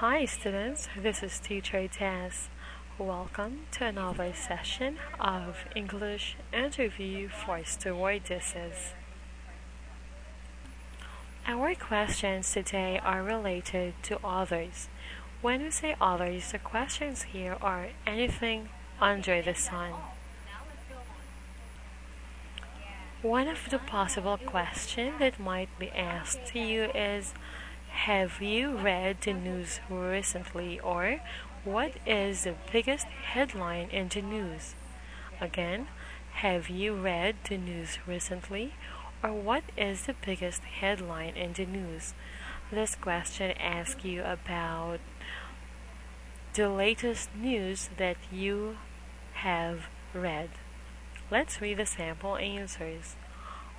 Hi students, this is teacher Tess. Welcome to another session of English interview for stewardesses. Our questions today are related to others. When we say others, the questions here are anything under the sun. One of the possible questions that might be asked to you is, have you read the news recently? Or what is the biggest headline in the news? Again, have you read the news recently? Or what is the biggest headline in the news? This question asks you about the latest news that you have read. Let's read the sample answers.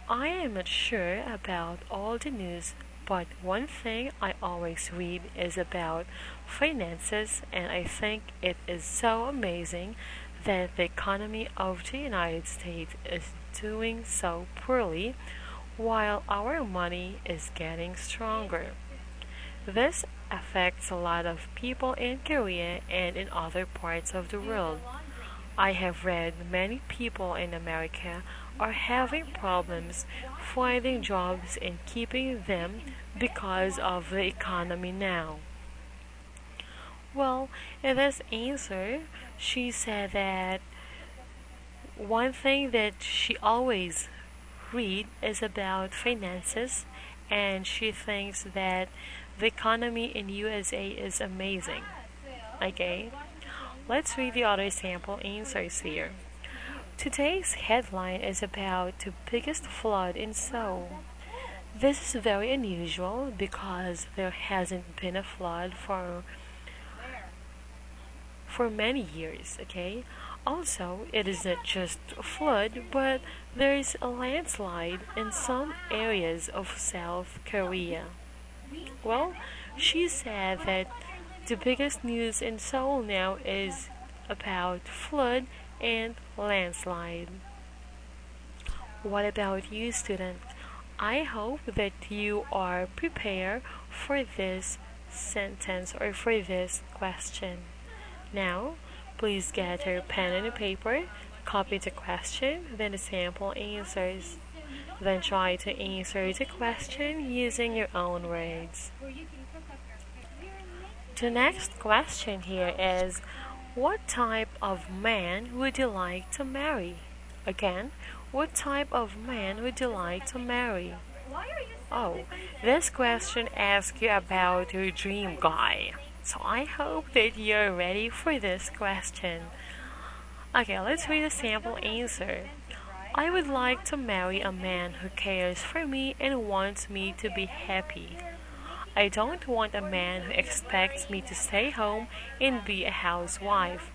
I am not sure about all the news, but one thing I always read is about finances, and I think it is so amazing that the economy of the United States is doing so poorly while our money is getting stronger. This affects a lot of people in Korea and in other parts of the world. I have read many people in America are having problems finding jobs and keeping them because of the economy now. Well, in this answer, she said that one thing that she always read is about finances, and she thinks that the economy in USA is amazing. Okay? Let's read the other sample answers here. Today's headline is about the biggest flood in Seoul. This is very unusual because there hasn't been a flood for many years, okay? Also, it is not just a flood, but there is a landslide in some areas of South Korea. Well, she said that the biggest news in Seoul now is about flood and landslide. What about you, student? I hope that you are prepared for this sentence or for this question. Now, please get your pen and a paper, copy the question, then the sample answers. Then try to answer the question using your own words. The next question here is, what type of man would you like to marry? Again, what type of man would you like to marry? Oh, this question asks you about your dream guy. So I hope that you're ready for this question. Okay, let's read the sample answer. I would like to marry a man who cares for me and wants me to be happy. I don't want a man who expects me to stay home and be a housewife.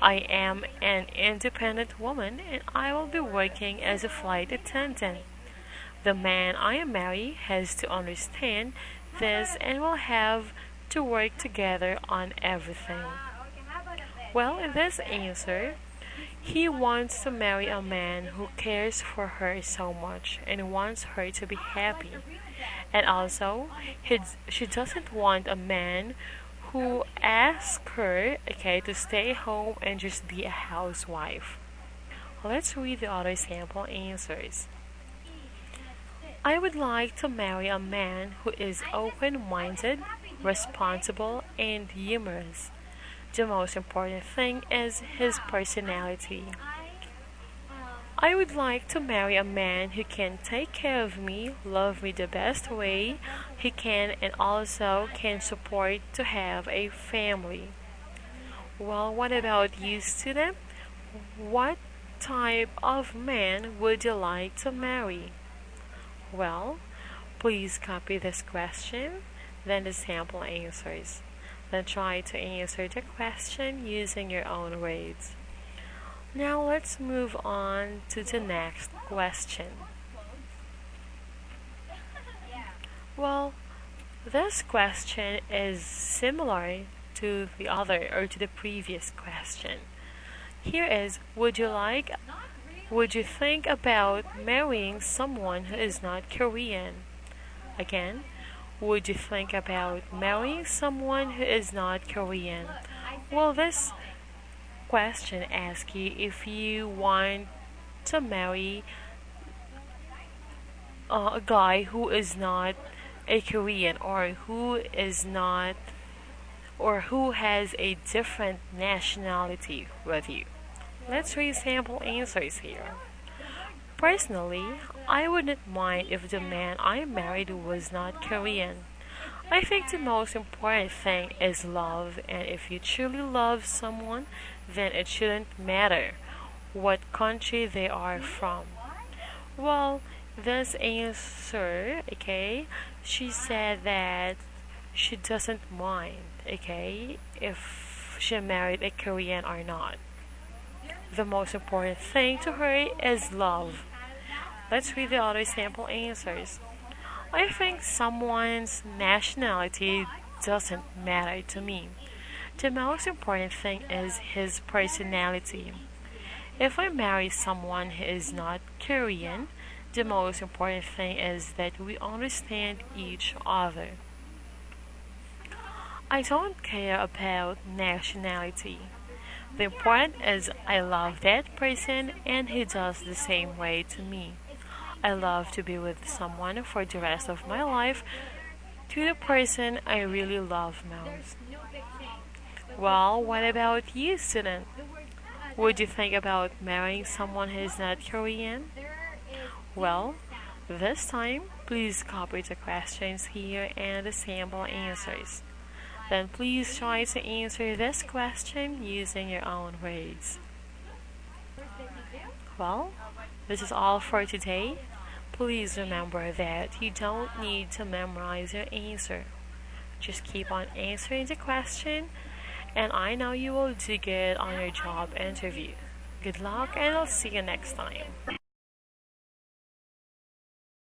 I am an independent woman and I will be working as a flight attendant. The man I marry has to understand this and will have to work together on everything. Well, in this answer, he wants to marry a man who cares for her so much and wants her to be happy. And also, she doesn't want a man who asks her, to stay home and just be a housewife. Let's read the other sample answers. I would like to marry a man who is open-minded, responsible, and humorous. The most important thing is his personality. I would like to marry a man who can take care of me, love me the best way he can, and also can support to have a family. Well, what about you, student? What type of man would you like to marry? Well, please copy this question, then the sample answers. Then try to answer the question using your own words. Now let's move on to the next question. Well, this question is similar to the other or to the previous question. Here is, would you think about marrying someone who is not Korean? Again, would you think about marrying someone who is not Korean? Well, this question asks you if you want to marry a guy who is not a Korean or who is not or who has a different nationality with you. Let's read sample answers here. Personally, I wouldn't mind if the man I married was not Korean. I think the most important thing is love, and if you truly love someone, then it shouldn't matter what country they are from. Well, this answer, okay, she said that she doesn't mind, okay, if she married a Korean or not. The most important thing to her is love. Let's read the other sample answers. I think someone's nationality doesn't matter to me. The most important thing is his personality. If I marry someone who is not Korean, the most important thing is that we understand each other. I don't care about nationality. The important is I love that person and he does the same way to me. I love to be with someone for the rest of my life, to the person I really love most. Well, what about you, student? Would you think about marrying someone who is not Korean? Well, this time, please copy the questions here and the sample answers. Then please try to answer this question using your own words. Well, this is all for today. Please remember that you don't need to memorize your answer. Just keep on answering the question, and I know you will do good on your job interview. Good luck, and I'll see you next time.